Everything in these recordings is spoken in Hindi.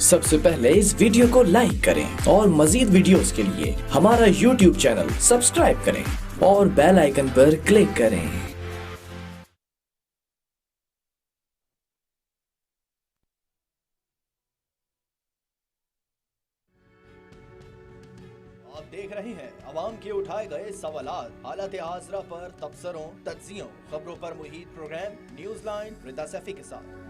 सबसे पहले इस वीडियो को लाइक करें और मजीद वीडियोस के लिए हमारा YouTube चैनल सब्सक्राइब करें और बेल आइकन पर क्लिक करें। आप देख रहे हैं अवाम के उठाए गए सवालात, हालत हाजरा पर तबसरों, तज्जियों, खबरों पर मुहित प्रोग्राम न्यूज लाइन रिदा सैफी के साथ।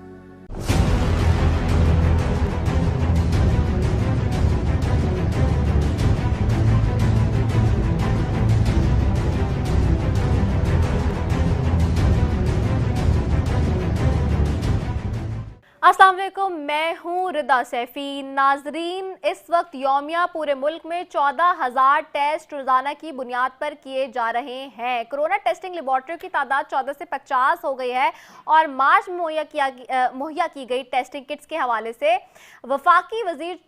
अस्सलाम वालेकुम, मैं हूँ रिदा सैफी। नाजरीन, इस वक्त यौमिया पूरे मुल्क में 14,000 टेस्ट रोजाना की बुनियाद पर किए जा रहे हैं। कोरोना टेस्टिंग लेबॉर्ट्री की तादाद 14 से 50 हो गई है और मार्च में मुहैया की गई टेस्टिंग किट्स के हवाले से वफाकी वजीर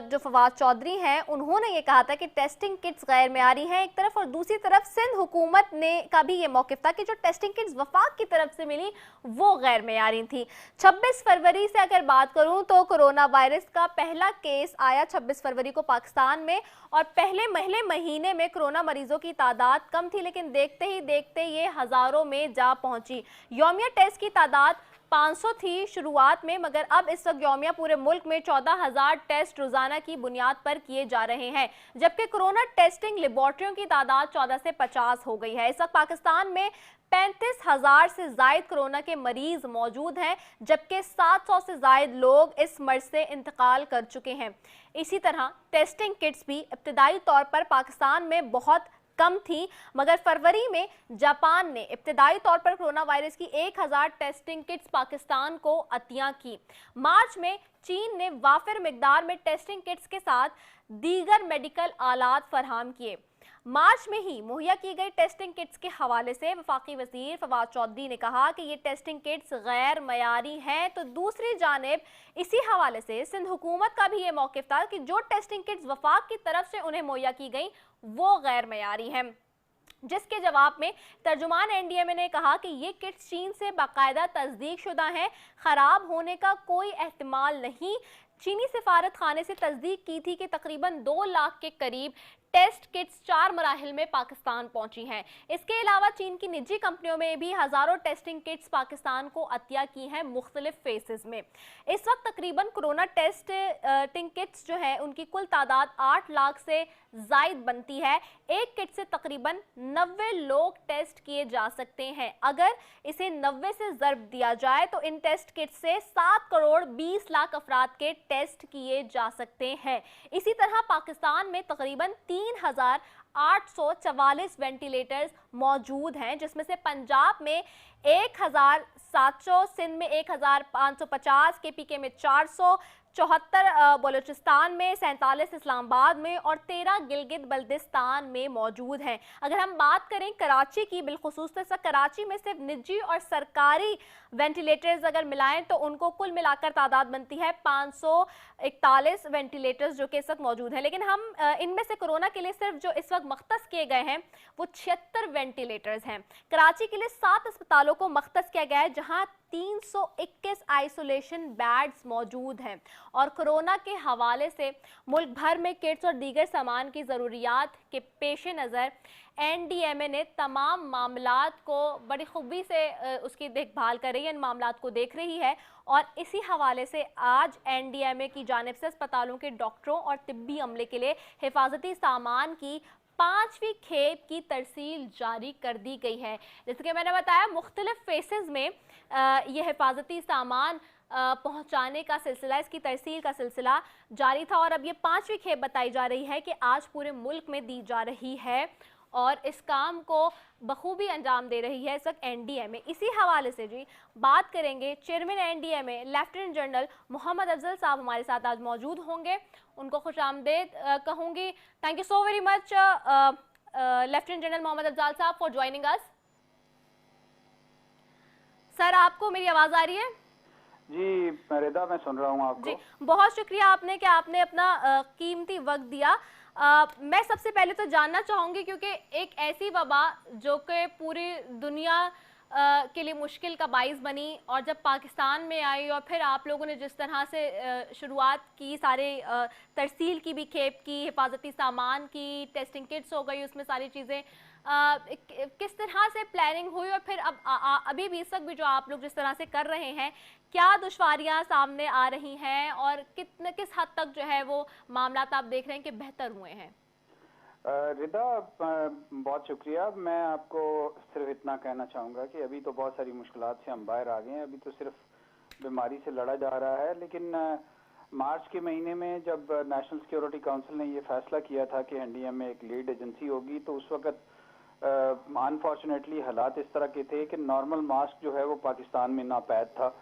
जो फवाद चौधरी हैं, उन्होंने ये कहा था कि टेस्टिंग किट्स गैर मेयारी हैं एक तरफ, और दूसरी तरफ सिंध हुकूमत ने का भी ये मौकिफ था कि जो टेस्टिंग किट्स वफाक की तरफ से मिली वो गैर मेयारी थी। 26 फरवरी से अगर बात करूं तो कोरोना वायरस का पहला केस आया 26 फरवरी को पाकिस्तान में, और पहले महीने में कोरोना मरीजों की तादाद कम थी, लेकिन देखते ही देखते ये हजारों में जा पहुंची। यौमिया टेस्ट की तादाद 500 थी शुरुआत में, मगर अब इस वक्त यौमिया पूरे मुल्क में 14,000 टेस्ट रोजाना की बुनियाद पर किए जा रहे हैं, जबकि कोरोना टेस्टिंग लेबॉर्ट्रियों की तादाद 14 से 50 हो गई है। इस वक्त पाकिस्तान में 35,000 से जायद कोरोना के मरीज मौजूद हैं, जबकि 700 से जायद लोग इस मर्ज से इंतकाल कर चुके हैं। इसी तरह टेस्टिंग किट्स भी इब्तिदाई तौर पर पाकिस्तान में बहुत कम थी, मगर फरवरी में जापान ने इब्तिदाई तौर पर कोरोना वायरस की 1,000 टेस्टिंग किट्स पाकिस्तान को अतिया की। मार्च में चीन ने वाफिर मिकदार में टेस्टिंग किट्स के साथ दीगर मेडिकल आलात फराहम किए। मार्च में ही मुहैया की गई टेस्टिंग किट्स के हवाले से वफाकी वजीर फवाद चौधरी ने कहा कि ये टेस्टिंग किट्स गैर मयारी हैं, तो दूसरी जानिब इसी हवाले से सिंध हुकूमत का भी ये मौकिफ था कि जो टेस्टिंग किट्स वफाक की तरफ से उन्हें मुहैया की गई वो गैर मयारी हैं, जिसके जवाब में तर्जुमान एनडीएमए ने कहा कि ये किट्स चीन से बाकायदा तस्दीक शुदा हैं, खराब होने का कोई एहतमाल नहीं। चीनी सिफारत खाने से तस्दीक की थी कि तकरीबन 2 लाख के करीब टेस्ट किट्स 4 मराहिल में पाकिस्तान पहुंची हैं। इसके अलावा चीन की निजी कंपनियों में भी हजारों टेस्टिंग किट्स पाकिस्तान को अतिया की हैं मुख्तलिफ फेसेस में। इस वक्त तकरीबन कोरोना टेस्टिंग किट्स जो है उनकी कुल तादाद 8 लाख से जायद बनती है। एक किट से तकरीबन 90 लोग टेस्ट किए जा सकते हैं। अगर इसे 90 से ज़र्ब दिया जाए तो इन टेस्ट किट से 7 करोड़ 20 लाख अफराद के टेस्ट किए जा सकते हैं। इसी तरह पाकिस्तान में तकरीबन 3,844 वेंटिलेटर्स मौजूद हैं, जिसमें से पंजाब में 1,700, सिंध में 1,550, केपीके में 474, बलूचिस्तान में 47, इस्लामाबाद में और 13 गिलगित बल्तिस्तान में मौजूद हैं। अगर हम बात करें कराची की बिलखुसूस, तो कराची में सिर्फ निजी और सरकारी वेंटिलेटर्स अगर मिलाएं तो उनको कुल मिलाकर तादाद बनती है 541 वेंटिलेटर्स जो कि इस वक्त मौजूद हैं। लेकिन हम इनमें से कोरोना के लिए सिर्फ जो इस वक्त मख्तस किए गए हैं वो 76 वेंटिलेटर्स हैं। कराची के लिए 7 अस्पतालों को मख्तस किया गया है, जहां 321 आइसोलेशन बेड्स मौजूद हैं। और कोरोना के हवाले से मुल्क भर में किट्स और दीगर सामान की ज़रूरियात के पेश नज़र एनडीएमए ने तमाम मामलात को बड़ी खूबी से उसकी देखभाल कर रही है, इन मामलात को देख रही है। और इसी हवाले से आज एनडीएमए की जानिब से अस्पतालों के डॉक्टरों और तिब्बी अमले के लिए हिफाजती सामान की 5वीं खेप की तरसील जारी कर दी गई है। जैसे कि मैंने बताया, मुख्तलिफ फेसेस में यह हिफाजती सामान पहुंचाने का सिलसिला, इसकी तरसील का सिलसिला जारी था, और अब ये 5वीं खेप बताई जा रही है कि आज पूरे मुल्क में दी जा रही है, और इस काम को बखूबी अंजाम दे रही है इस वक्त एनडीएमए। इसी हवाले से जी बात करेंगे, chairman NDMA lieutenant general Mohammad Afzal साहब हमारे साथ आज मौजूद होंगे। उनको खुशामदीद कहूँगी। Thank you so very much lieutenant general Mohammad Afzal साहब फॉर ज्वाइनिंग अस। सर, आपको मेरी आवाज़ आ रही है? जी रिदा, मैं सुन रहा हूँ आपको। जी, बहुत शुक्रिया आपने कि आपने अपना कीमती वक्त दिया। मैं सबसे पहले तो जानना चाहूँगी, क्योंकि एक ऐसी वबा जो कि पूरी दुनिया के लिए मुश्किल का बाइस बनी, और जब पाकिस्तान में आई और फिर आप लोगों ने जिस तरह से शुरुआत की, सारे तरसील की भी खेप की, हिफाजती सामान की, टेस्टिंग किट्स हो गई, उसमें सारी चीज़ें किस तरह से प्लानिंग हुई, और फिर अब अभी भी इस वक्त भी जो आप लोग जिस तरह से कर रहे हैं, क्या दुश्वारियां सामने आ रही हैं और किस हद तक जो है वो मामला आप देख रहे हैं कि बेहतर हुए हैं? रिदा, बहुत शुक्रिया। मैं आपको सिर्फ इतना कहना चाहूँगा कि अभी तो बहुत सारी मुश्किलात से हम बाहर आ गए हैं। अभी तो सिर्फ बीमारी से लड़ा जा रहा है, लेकिन मार्च के महीने में जब नेशनल सिक्योरिटी काउंसिल ने ये फैसला किया था कि एनडीएम में एक लीड एजेंसी होगी, तो उस वक्त अनफॉर्चुनेटली हालात इस तरह के थे कि नॉर्मल मास्क जो है वो पाकिस्तान में नापैद था।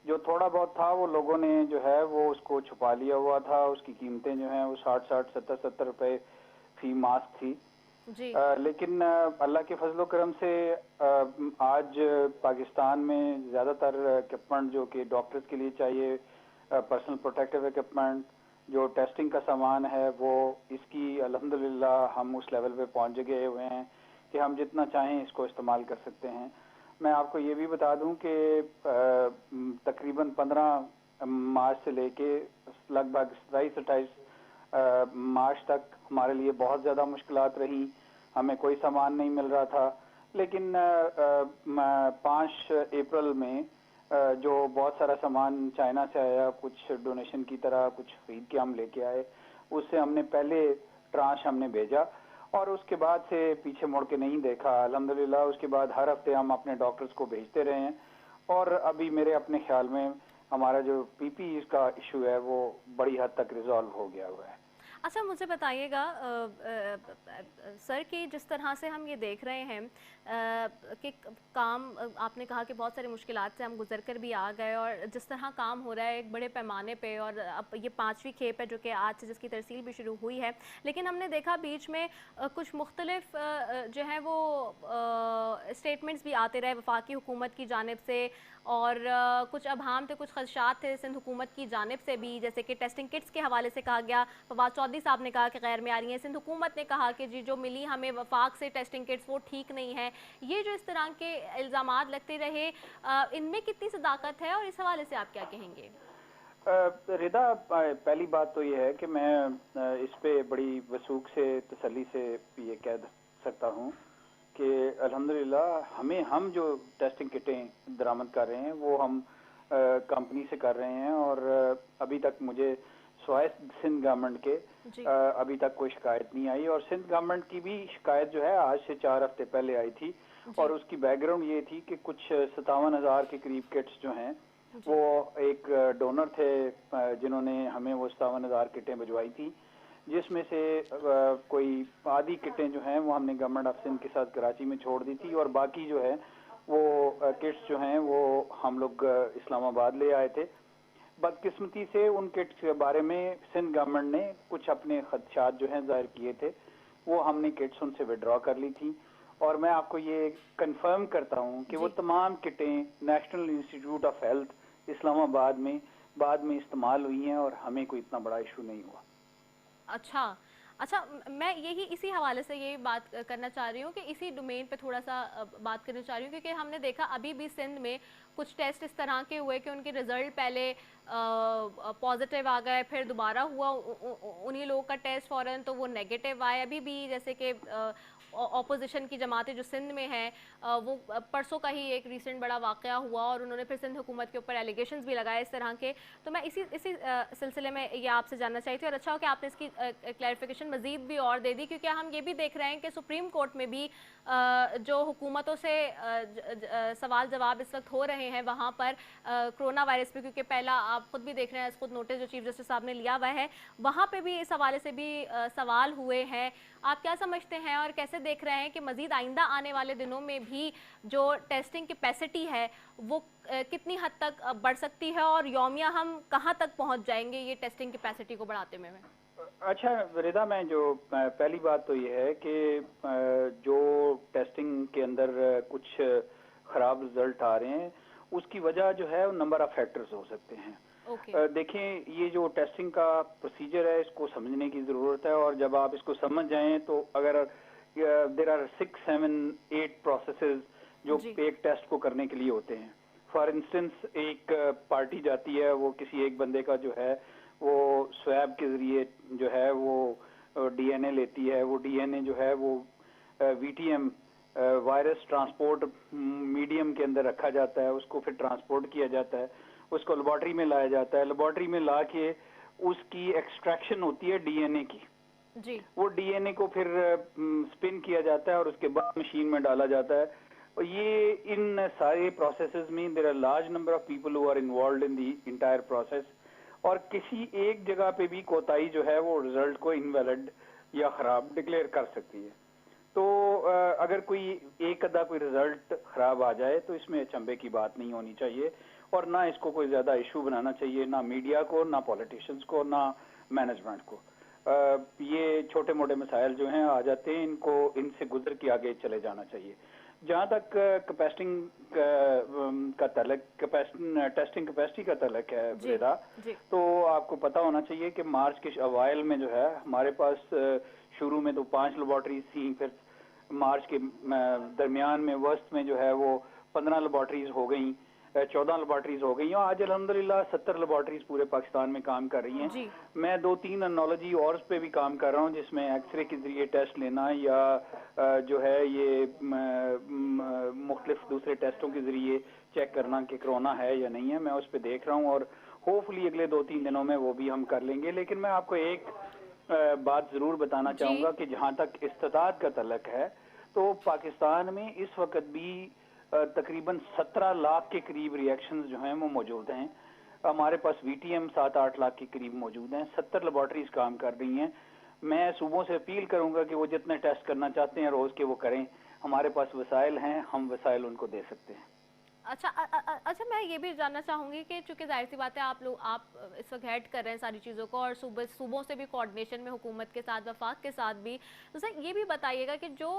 जो थोड़ा बहुत था वो लोगों ने जो है वो उसको छुपा लिया हुआ था। उसकी कीमतें जो हैं वो 60-60, 70-70 रुपए फी मास्क थी जी। लेकिन अल्लाह के फजलो करम से आज पाकिस्तान में ज़्यादातर इक्विपमेंट जो कि डॉक्टर्स के लिए चाहिए, पर्सनल प्रोटेक्टिव इक्विपमेंट, जो टेस्टिंग का सामान है, वो इसकी अल्हम्दुलिल्लाह हम उस लेवल पे पहुंच गए हुए हैं कि हम जितना चाहें इसको इस्तेमाल कर सकते हैं। मैं आपको ये भी बता दूं कि तकरीबन 15 मार्च से लेके लगभग 27-28 मार्च तक हमारे लिए बहुत ज़्यादा मुश्किलात रही। हमें कोई सामान नहीं मिल रहा था, लेकिन 5 अप्रैल में जो बहुत सारा सामान चाइना से आया, कुछ डोनेशन की तरह, कुछ खरीद के हम लेके आए, उससे हमने पहले ट्रांश हमने भेजा और उसके बाद से पीछे मुड़ के नहीं देखा अल्हम्दुलिल्लाह। उसके बाद हर हफ्ते हम अपने डॉक्टर्स को भेजते रहे हैं और अभी मेरे अपने ख्याल में हमारा जो पीपी का इशू है वो बड़ी हद तक रिजॉल्व हो गया हुआ है। अच्छा, मुझे बताइएगा सर कि जिस तरह से हम ये देख रहे हैं कि काम, आपने कहा कि बहुत सारी मुश्किलात से हम गुजर कर भी आ गए, और जिस तरह काम हो रहा है एक बड़े पैमाने पे, और अब ये 5वीं खेप है जो कि आज से जिसकी तरसील भी शुरू हुई है, लेकिन हमने देखा बीच में कुछ मुख्तलिफ जो है वो स्टेटमेंट्स भी आते रहे वफाकी हुकूमत की जानिब से, और कुछ अभाम थे, कुछ खदशात थे सिंध हुकूमत की जानिब से भी, जैसे कि टेस्टिंग किट्स के हवाले से कहा गया, फवाद चौधरी साहब ने कहा कि गैर में आ रही हैं, सिंध हुकूमत ने कहा कि जी जो मिली हमें वफाक से टेस्टिंग किट्स वो ठीक नहीं है। ये जो इस तरह के इल्ज़ामात लगते रहे, इनमें कितनी सदाकत है और इस हवाले से आप क्या कहेंगे? रिदा, पहली बात तो ये है कि मैं इस पे बड़ी वसूख से तसल्ली से ये कह सकता हूँ कि अल्हम्दुलिल्लाह हम जो टेस्टिंग किटें दरामद कर रहे हैं वो हम कंपनी से कर रहे हैं, और अभी तक मुझे स्वाय सिंध गवर्नमेंट के अभी तक कोई शिकायत नहीं आई। और सिंध गवर्नमेंट की भी शिकायत जो है आज से 4 हफ्ते पहले आई थी, और उसकी बैकग्राउंड ये थी कि कुछ 57,000 के करीब किट्स जो हैं वो एक डोनर थे जिन्होंने हमें वो 57,000 किटें भिजवाई थी, जिसमें से कोई आधी किटें जो हैं वो हमने गवर्नमेंट ऑफ सिंध के साथ कराची में छोड़ दी थी, और बाकी जो है वो किट्स जो हैं वो हम लोग इस्लामाबाद ले आए थे। बदकिस्मती से उन किट्स के बारे में सिंध गवर्नमेंट ने कुछ अपने खदशात जो हैं जाहिर किए थे, वो हमने किट्स उनसे विड्रॉ कर ली थी। और मैं आपको ये कंफर्म करता हूँ कि वो तमाम किटें national institute of health Islamabad में बाद में इस्तेमाल हुई हैं और हमें कोई इतना बड़ा इशू नहीं हुआ। अच्छा, मैं यही इसी हवाले से ये बात करना चाह रही हूँ कि इसी डोमेन पे थोड़ा सा बात करना चाह रही हूँ, क्योंकि हमने देखा अभी भी सिंध में कुछ टेस्ट इस तरह के हुए कि उनके रिजल्ट पहले पॉजिटिव आ गए, फिर दोबारा हुआ उन्हीं लोगों का टेस्ट फ़ौरन तो वो नेगेटिव आए। अभी भी जैसे कि ऑपोजिशन की जमातें जो सिंध में हैं, वो परसों का ही एक रिसेंट बड़ा वाक़या हुआ और उन्होंने फिर सिंध हुकूमत के ऊपर एलिगेशंस भी लगाए इस तरह के। तो मैं इसी सिलसिले में ये आपसे जानना चाहती हूँ, और अच्छा हो कि आपने इसकी क्लैरिफिकेशन मज़ीद भी और दे दी, क्योंकि हम ये भी देख रहे हैं कि सुप्रीम कोर्ट में भी जो हुकूमतों से सवाल जवाब इस वक्त हो रहे हैं वहाँ पर कोरोना वायरस पे, क्योंकि पहला आप खुद भी देख रहे हैं, खुद नोटिस जो चीफ जस्टिस साहब ने लिया हुआ है, वहाँ पे भी इस हवाले से भी सवाल हुए हैं। आप क्या समझते हैं और कैसे देख रहे हैं कि मज़ीद आइंदा आने वाले दिनों में भी जो टेस्टिंग कैपेसिटी है वो कितनी हद तक बढ़ सकती है, और यौमिया हम कहाँ तक पहुँच जाएंगे ये टेस्टिंग कैपेसिटी को बढ़ाते में? अच्छा रिदा, मैं जो पहली बात तो ये है कि जो टेस्टिंग के अंदर कुछ खराब रिजल्ट आ रहे हैं उसकी वजह जो है नंबर ऑफ फैक्टर्स हो सकते हैं। देखें, ये जो टेस्टिंग का प्रोसीजर है इसको समझने की ज़रूरत है, और जब आप इसको समझ जाएं तो अगर देयर आर 6, 7, 8 प्रोसेसेस जो जी। एक टेस्ट को करने के लिए होते हैं। फॉर इंस्टेंस एक पार्टी जाती है, वो किसी एक बंदे का जो है वो स्वैब के जरिए जो है वो डीएनए लेती है, वो डीएनए जो है वो वीटीएम वायरस ट्रांसपोर्ट मीडियम के अंदर रखा जाता है, उसको फिर ट्रांसपोर्ट किया जाता है, उसको लेबोरेटरी में लाया जाता है, लेबोरेटरी में ला के उसकी एक्सट्रैक्शन होती है डीएनए की। जी। वो डीएनए को फिर स्पिन किया जाता है और उसके बाद मशीन में डाला जाता है। और ये इन सारे प्रोसेसेस में there are large number of people who are involved in the entire process, और किसी एक जगह पे भी कोताही जो है वो रिजल्ट को इनवैलिड या खराब डिक्लेयर कर सकती है। तो अगर कोई एक अदा कोई रिजल्ट खराब आ जाए तो इसमें अचंभे की बात नहीं होनी चाहिए, और ना इसको कोई ज्यादा इशू बनाना चाहिए, ना मीडिया को, ना पॉलिटिशियंस को, ना मैनेजमेंट को। ये छोटे मोटे मसाइल जो हैं आ जाते हैं, इनको इनसे गुजर के आगे चले जाना चाहिए। जहाँ तक टेस्टिंग कैपेसिटी का तलक है वेदा, तो आपको पता होना चाहिए कि मार्च के अवाइल में जो है हमारे पास शुरू में तो 5 लेबोरेटरीज थी, फिर मार्च के दरमियान में वस्त में जो है वो 15 लेबोरेटरीज हो गई, 14 लेबोरेटरीज हो गई, और आज अल्हम्दुलिल्लाह 70 लेबोरेटरीज पूरे पाकिस्तान में काम कर रही हैं। मैं 2-3 एनोलॉजी और पे भी काम कर रहा हूँ, जिसमें एक्सरे के जरिए टेस्ट लेना या जो है ये मुख्तलिफ दूसरे टेस्टों के जरिए चेक करना कि कोरोना है या नहीं है, मैं उस पर देख रहा हूँ, और होपफुली अगले 2-3 दिनों में वो भी हम कर लेंगे। लेकिन मैं आपको एक बात जरूर बताना चाहूंगा कि जहां तक इस्तादाद का तलक है, तो पाकिस्तान में इस वक्त भी तकरीबन 17 लाख के करीब रिएक्शंस जो हैं वो मौजूद हैं। हमारे पास वीटीएम 7-8 लाख के करीब मौजूद हैं, 70 लेबोरेटरीज काम कर रही हैं। मैं सूबों से अपील करूंगा कि वो जितने टेस्ट करना चाहते हैं रोज के वो करें, हमारे पास वसाइल हैं, हम वसाइल उनको दे सकते हैं। अच्छा, मैं ये भी जानना चाहूँगी कि चूंकि जाहिर सी बात है आप इस वक्त हेड कर रहे हैं सारी चीज़ों को, और सूबों से भी कोऑर्डिनेशन में हुकूमत के साथ, वफाक के साथ भी, तो सर ये भी बताइएगा कि जो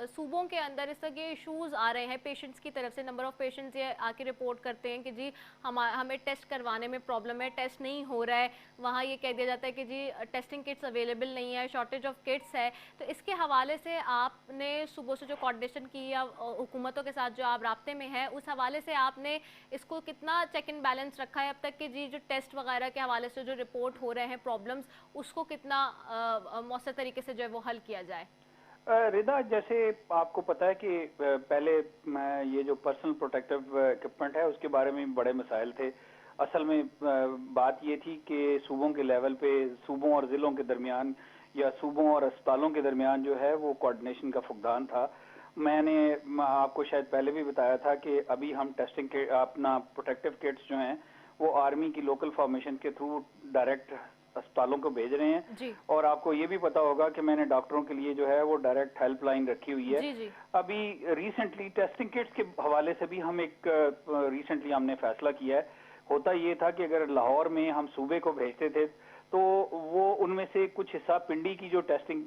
सूबों के अंदर इस तरह ये इशूज़ आ रहे हैं पेशेंट्स की तरफ से, नंबर ऑफ़ पेशेंट्स ये आके रिपोर्ट करते हैं कि जी हमें टेस्ट करवाने में प्रॉब्लम है, टेस्ट नहीं हो रहा है, वहाँ ये कह दिया जाता है कि जी टेस्टिंग किट्स अवेलेबल नहीं है, शॉर्टेज ऑफ किट्स है। तो इसके हवाले से आपने सूबों से जो कोऑर्डिनेशन की या हुकूमतों के साथ जो आप राब्ते में हैं, उस हवाले से आपने इसको कितना चेक एंड बैलेंस रखा है अब तक कि जी जो टेस्ट वगैरह के हवाले से जो रिपोर्ट हो रहे हैं प्रॉब्लम्स, उसको कितना मौसर तरीके से जो है वो हल किया जाए? रिदा, जैसे आपको पता है कि पहले ये जो पर्सनल प्रोटेक्टिव इक्विपमेंट है उसके बारे में बड़े मसाइल थे। असल में बात ये थी कि सूबों के लेवल पे, सूबों और जिलों के दरमियान या सूबों और अस्पतालों के दरमियान जो है वो कोऑर्डिनेशन का फुकदान था। मैंने आपको शायद पहले भी बताया था कि अभी हम टेस्टिंग के अपना प्रोटेक्टिव किट्स जो हैं वो आर्मी की लोकल फॉर्मेशन के थ्रू डायरेक्ट अस्पतालों को भेज रहे हैं। और आपको ये भी पता होगा कि मैंने डॉक्टरों के लिए जो है वो डायरेक्ट हेल्पलाइन रखी हुई है। जी। अभी रिसेंटली टेस्टिंग किट्स के हवाले से भी हम एक रिसेंटली हमने फैसला किया है। होता ये था कि अगर लाहौर में हम सूबे को भेजते थे तो वो उनमें से कुछ हिस्सा पिंडी की जो टेस्टिंग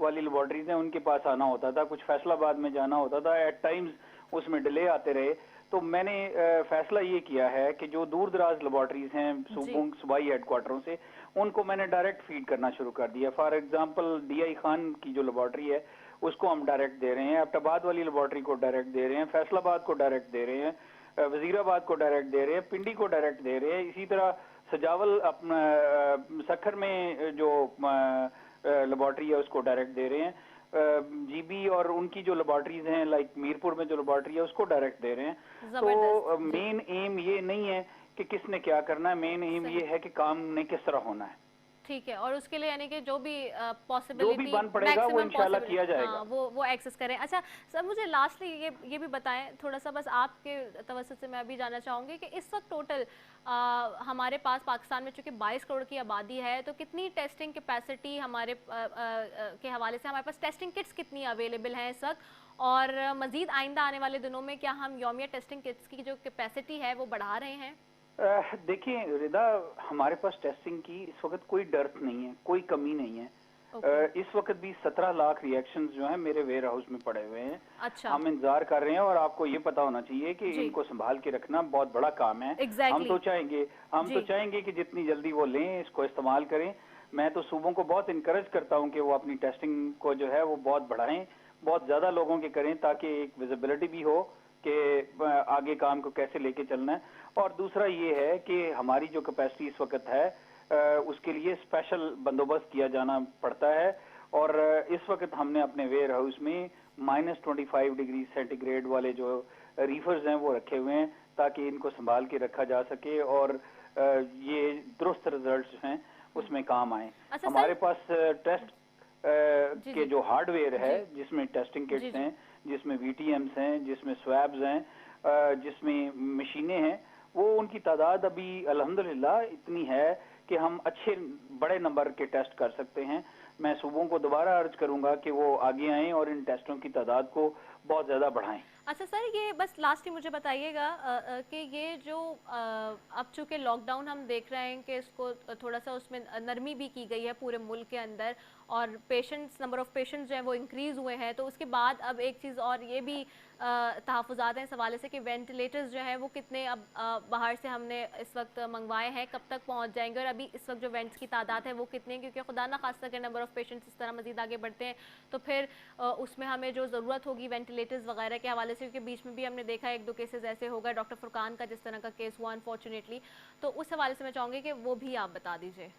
वाली लेबोरेटरीज हैं उनके पास आना होता था, कुछ फैसलाबाद में जाना होता था, एट टाइम्स उसमें डिले आते रहे। तो मैंने फैसला ये किया है कि जो दूर दराज लेबोरेटरीज हैं सूबाई हेडक्वार्टरों से, उनको मैंने डायरेक्ट फीड करना शुरू कर दिया। फॉर एग्जांपल DI खान की जो लेबोरेटरी है उसको हम डायरेक्ट दे रहे हैं, एबटाबाद वाली लेबोरेटरी को डायरेक्ट दे रहे हैं, फैसलाबाद को डायरेक्ट दे रहे हैं, वजीराबाद को डायरेक्ट दे रहे हैं, पिंडी को डायरेक्ट दे रहे हैं। इसी तरह सजावल अपना सखर में जो लेबोरेटरी है उसको डायरेक्ट दे रहे हैं, GB और उनकी जो लेबोरेटरीज हैं लाइक मीरपुर में जो लेबोरेटरी है उसको डायरेक्ट दे रहे हैं। तो मेन एम ये नहीं है कि किसने क्या करना है, मेन एम ये है कि काम ने किस तरह होना है। ठीक है, और उसके लिए यानी कि जो भी पॉसिबिलिटी जो भी बन पड़ेगा वो इंशाल्लाह किया जाएगा। हाँ, वो एक्सेस करें। अच्छा सर, मुझे लास्टली ये भी बताएं थोड़ा सा, बस आपके तवज्जो से मैं अभी जानना चाहूँगी कि इस वक्त टोटल हमारे पास पाकिस्तान में चूँकि 22 करोड़ की आबादी है, तो कितनी टेस्टिंग कैपेसिटी हमारे के हवाले से हमारे पास टेस्टिंग किट्स कितनी अवेलेबल हैं इस वक्त, और मज़ीद आइंदा आने वाले दिनों में क्या हम यौमिया टेस्टिंग किट्स की जो कैपेसिटी है वो बढ़ा रहे हैं? देखिए रिदा, हमारे पास टेस्टिंग की इस वक्त कोई डर्थ नहीं है, कोई कमी नहीं है। इस वक्त भी 17 लाख रिएक्शंस जो हैं मेरे वेयर हाउस में पड़े हुए हैं। अच्छा। हम इंतजार कर रहे हैं, और आपको ये पता होना चाहिए कि इनको संभाल के रखना बहुत बड़ा काम है। हम तो चाहेंगे कि जितनी जल्दी वो लें, इसको इस्तेमाल करें। मैं तो सूबों को बहुत इंकरेज करता हूँ कि वो अपनी टेस्टिंग को जो है वो बहुत बढ़ाएं, बहुत ज्यादा लोगों के करें, ताकि एक विजिबिलिटी भी हो कि आगे काम को कैसे लेके चलना है। और दूसरा ये है कि हमारी जो कैपेसिटी इस वक्त है उसके लिए स्पेशल बंदोबस्त किया जाना पड़ता है। और इस वक्त हमने अपने वेयर हाउस में -25 डिग्री सेंटीग्रेड वाले जो रीफर्स हैं वो रखे हुए हैं ताकि इनको संभाल के रखा जा सके और ये दुरुस्त रिजल्ट्स हैं उसमें काम आए। अच्छा हमारे पास टेस्ट के जो हार्डवेयर है जिसमें टेस्टिंग जी, किट्स हैं, जिसमें VTMs हैं, जिसमें स्वैब्स हैं, जिसमें मशीनें हैं, वो उनकी तादाद अभी अल्हम्दुलिल्लाह इतनी है कि हम अच्छे बड़े नंबर के टेस्ट कर सकते हैं। मैं सूबों को दोबारा अर्ज करूंगा कि वो आगे आएं और इन टेस्टों की तादाद को बहुत ज्यादा बढ़ाएं। अच्छा सर, ये बस लास्ट ही मुझे बताइएगा कि ये जो अब चूंकि लॉकडाउन हम देख रहे हैं कि इसको थोड़ा सा उसमें नरमी भी की गई है पूरे मुल्क के अंदर और नंबर ऑफ पेशेंट्स जो हैं वो इंक्रीज़ हुए हैं, तो उसके बाद अब एक चीज़ और ये भी तहफ़्फ़ुज़ात हैं इस हवाले से कि वेंटिलेटर्स जो हैं वो कितने अब बाहर से हमने इस वक्त मंगवाए हैं, कब तक पहुंच जाएंगे और अभी इस वक्त जो वेंट्स की तादाद है वो कितनी है, क्योंकि खुदा ना खास्ता अगर नंबर ऑफ़ पेशेंट्स इस तरह मज़ीद आगे बढ़ते हैं तो फिर उसमें हमें जो ज़रूरत होगी वेंटिलेटर्स वगैरह के हवाले से, क्योंकि बीच में भी हमने देखा 1-2 केसेस ऐसे हो गए, डॉक्टर फुरकान का जिस तरह का केस हुआ अनफॉर्चुनेटली, तो उस हवाले से मैं चाहूँगी कि वो भी आप बता दीजिए।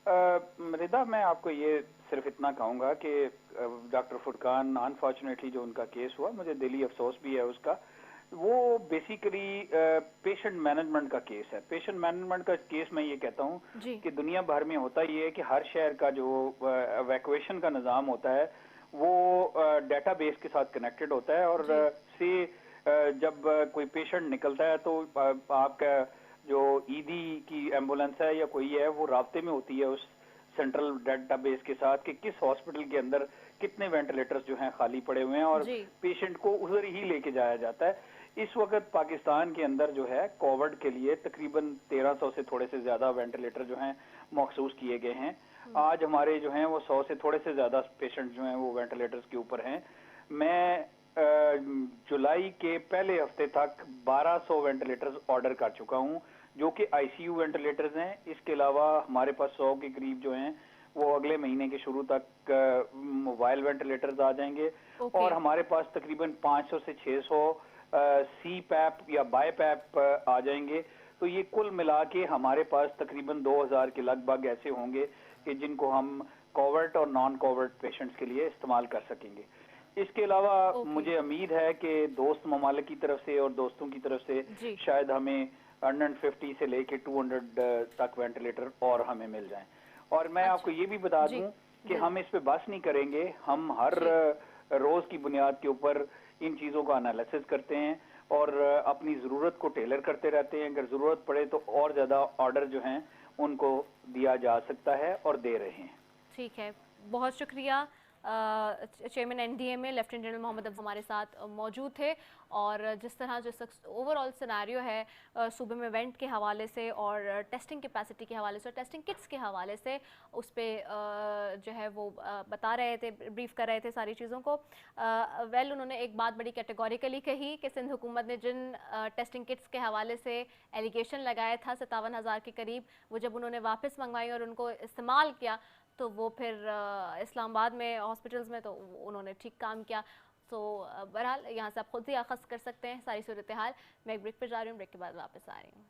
रिदा, मैं आपको ये सिर्फ इतना कहूँगा कि डॉक्टर फुरकान अनफॉर्चुनेटली जो उनका केस हुआ, मुझे दिली अफसोस भी है उसका, वो बेसिकली पेशेंट मैनेजमेंट का केस है। पेशेंट मैनेजमेंट का केस मैं ये कहता हूँ कि दुनिया भर में होता ये है कि हर शहर का जो एवैक्यूएशन का निज़ाम होता है वो डेटाबेस के साथ कनेक्टेड होता है और जब कोई पेशेंट निकलता है तो आपका जो ईदी की एम्बुलेंस है या कोई है वो राब्ते में होती है उस सेंट्रल डेटाबेस के साथ कि किस हॉस्पिटल के अंदर कितने वेंटिलेटर्स जो हैं खाली पड़े हुए हैं और पेशेंट को उधर ही लेके जाया जाता है। इस वक्त पाकिस्तान के अंदर जो है कोविड के लिए तकरीबन 1300 से थोड़े से ज्यादा वेंटिलेटर जो हैं मखसूस किए गए हैं। आज हमारे जो हैं वो 100 से थोड़े से ज्यादा पेशेंट जो हैं वो वेंटिलेटर्स के ऊपर हैं। मैं जुलाई के पहले हफ्ते तक 1200 वेंटिलेटर्स ऑर्डर कर चुका हूं जो कि ICU वेंटिलेटर्स हैं। इसके अलावा हमारे पास 100 के करीब जो हैं वो अगले महीने के शुरू तक मोबाइल वेंटिलेटर्स आ जाएंगे और हमारे पास तकरीबन 500 से 600 CPAP या BiPAP आ जाएंगे। तो ये कुल मिला के हमारे पास तकरीबन 2000 के लगभग ऐसे होंगे कि जिनको हम कोविड और नॉन कोविड पेशेंट्स के लिए इस्तेमाल कर सकेंगे। इसके अलावा मुझे उम्मीद है कि दोस्त ममालिक की तरफ से और दोस्तों की तरफ से शायद हमें 150 से लेके 200 तक वेंटिलेटर और हमें मिल जाएं। और मैं आपको ये भी बता दूं कि हम इस पे बस नहीं करेंगे, हम हर रोज की बुनियाद के ऊपर इन चीजों का एनालिसिस करते हैं और अपनी जरूरत को टेलर करते रहते हैं। अगर जरूरत पड़े तो और ज्यादा ऑर्डर जो हैं उनको दिया जा सकता है और दे रहे हैं। ठीक है, बहुत शुक्रिया। Chairman NDMA lieutenant general Mohammad Afzal हमारे साथ मौजूद थे और जिस तरह जो ओवरऑल सिनेरियो है सूबे में वेंट के हवाले से और टेस्टिंग कैपेसिटी के हवाले से और टेस्टिंग किट्स के हवाले से उस पर जो है वो बता रहे थे, ब्रीफ कर रहे थे सारी चीज़ों को। उन्होंने एक बात बड़ी कैटेगोरिकली कही कि सिंध हुकूमत ने जिन टेस्टिंग किट्स के हवाले से एलिगेशन लगाया था 57,000 के करीब, वो जब उन्होंने वापस मंगवाई और उनको इस्तेमाल किया तो वो फिर इस्लामाबाद में हॉस्पिटल्स में तो उन्होंने ठीक काम किया। तो बहरहाल यहाँ से आप खुद ही अखज़ कर सकते हैं सारी सूरत हाल। मैं एक ब्रेक पर जा रही हूँ, ब्रेक के बाद वापस आ रही हूँ।